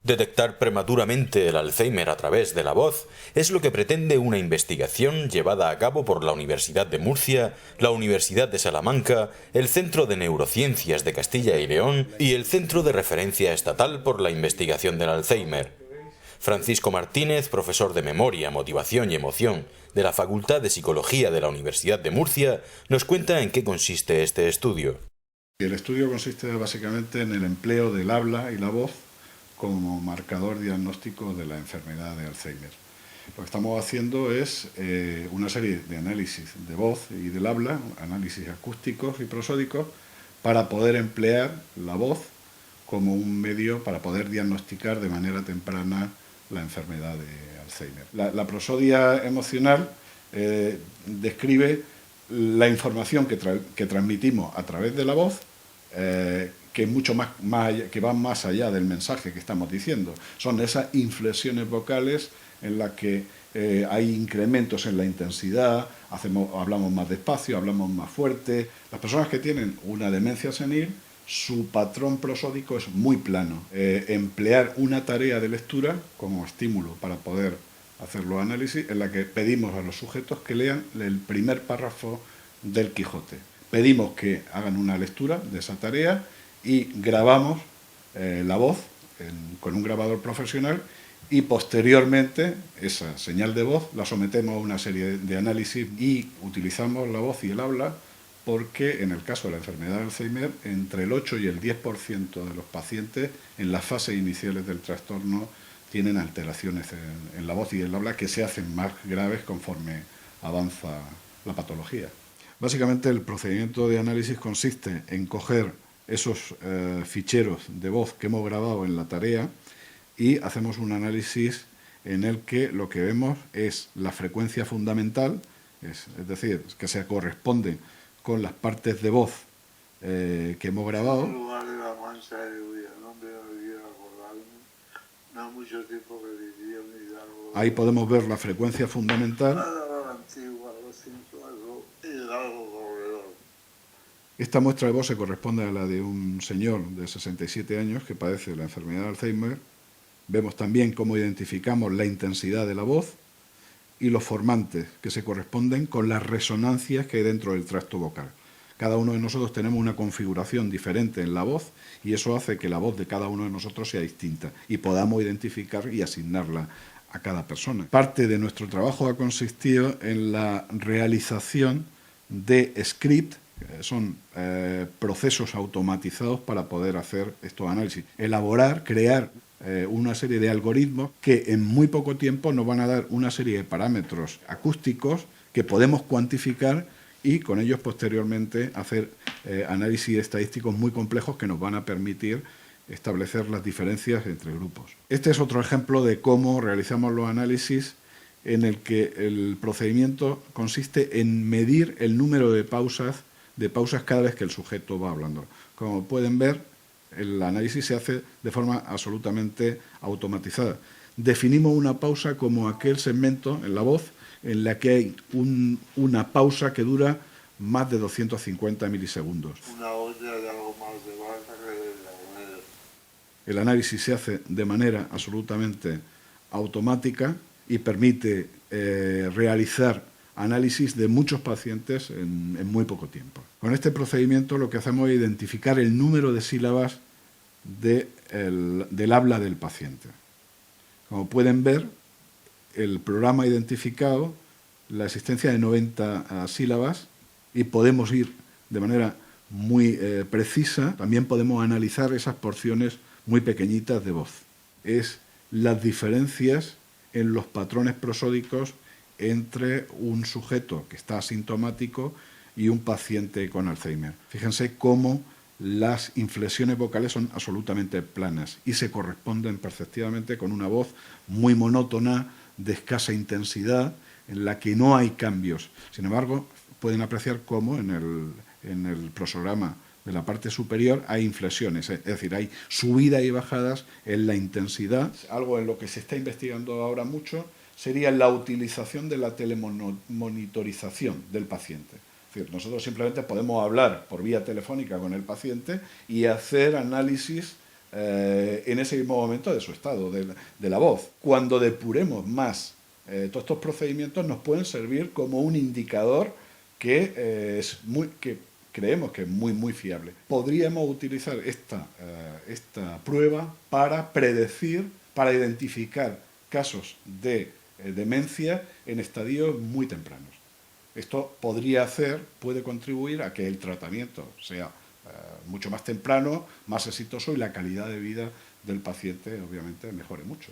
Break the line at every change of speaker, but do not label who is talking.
Detectar prematuramente el Alzheimer a través de la voz es lo que pretende una investigación llevada a cabo por la Universidad de Murcia, la Universidad de Salamanca, el Centro de Neurociencias de Castilla y León y el Centro de Referencia Estatal por la Investigación del Alzheimer. Francisco Martínez, profesor de Memoria, Motivación y Emoción de la Facultad de Psicología de la Universidad de Murcia, nos cuenta en qué consiste este estudio.
El estudio consiste básicamente en el empleo del habla y la voz como marcador diagnóstico de la enfermedad de Alzheimer. Lo que estamos haciendo es una serie de análisis de voz y del habla, análisis acústicos y prosódicos, para poder emplear la voz como un medio para poder diagnosticar de manera temprana la enfermedad de Alzheimer. La prosodia emocional describe la información que transmitimos a través de la voz, que es mucho más que va más allá del mensaje que estamos diciendo. Son esas inflexiones vocales en las que hay incrementos en la intensidad, hablamos más despacio, hablamos más fuerte. Las personas que tienen una demencia senil, su patrón prosódico es muy plano. Emplear una tarea de lectura como estímulo para poder hacer los análisis, en la que pedimos a los sujetos que lean el primer párrafo del Quijote. Pedimos que hagan una lectura de esa tarea y grabamos la voz con un grabador profesional, y posteriormente esa señal de voz la sometemos a una serie de análisis y utilizamos la voz y el habla porque en el caso de la enfermedad de Alzheimer entre el 8 y el 10% de los pacientes en las fases iniciales del trastorno tienen alteraciones en la voz y el habla que se hacen más graves conforme avanza la patología. Básicamente el procedimiento de análisis consiste en coger esos ficheros de voz que hemos grabado en la tarea y hacemos un análisis en el que lo que vemos es la frecuencia fundamental, es decir, que se corresponde con las partes de voz que hemos grabado. Ahí podemos ver la frecuencia fundamental. Esta muestra de voz se corresponde a la de un señor de 67 años que padece la enfermedad de Alzheimer. Vemos también cómo identificamos la intensidad de la voz y los formantes que se corresponden con las resonancias que hay dentro del tracto vocal. Cada uno de nosotros tenemos una configuración diferente en la voz y eso hace que la voz de cada uno de nosotros sea distinta y podamos identificar y asignarla a cada persona. Parte de nuestro trabajo ha consistido en la realización de scripts, son procesos automatizados para poder hacer estos análisis. Elaborar, crear una serie de algoritmos que en muy poco tiempo nos van a dar una serie de parámetros acústicos que podemos cuantificar y con ellos posteriormente hacer análisis estadísticos muy complejos que nos van a permitir establecer las diferencias entre grupos. Este es otro ejemplo de cómo realizamos los análisis en el que el procedimiento consiste en medir el número de pausas cada vez que el sujeto va hablando. Como pueden ver, el análisis se hace de forma absolutamente automatizada. Definimos una pausa como aquel segmento en la voz en la que hay una pausa que dura más de 250 milisegundos. Una olla de algo más de baja que de la. El análisis se hace de manera absolutamente automática y permite realizar análisis de muchos pacientes en muy poco tiempo. Con este procedimiento lo que hacemos es identificar el número de sílabas del habla del paciente. Como pueden ver, el programa ha identificado la existencia de 90 sílabas y podemos ir de manera muy precisa. También podemos analizar esas porciones muy pequeñitas de voz. Es las diferencias en los patrones prosódicos entre un sujeto que está asintomático y un paciente con Alzheimer. Fíjense cómo las inflexiones vocales son absolutamente planas y se corresponden perceptivamente con una voz muy monótona, de escasa intensidad, en la que no hay cambios. Sin embargo, pueden apreciar cómo en el prosograma En la parte superior hay inflexiones, es decir, hay subidas y bajadas en la intensidad. Algo en lo que se está investigando ahora mucho sería la utilización de la telemonitorización del paciente. Es decir, nosotros simplemente podemos hablar por vía telefónica con el paciente y hacer análisis en ese mismo momento de su estado, de la voz. Cuando depuremos más todos estos procedimientos, nos pueden servir como un indicador que creemos que es muy fiable. Podríamos utilizar esta prueba para predecir, para identificar casos de demencia en estadios muy tempranos. Esto puede contribuir a que el tratamiento sea mucho más temprano, más exitoso y la calidad de vida del paciente obviamente mejore mucho.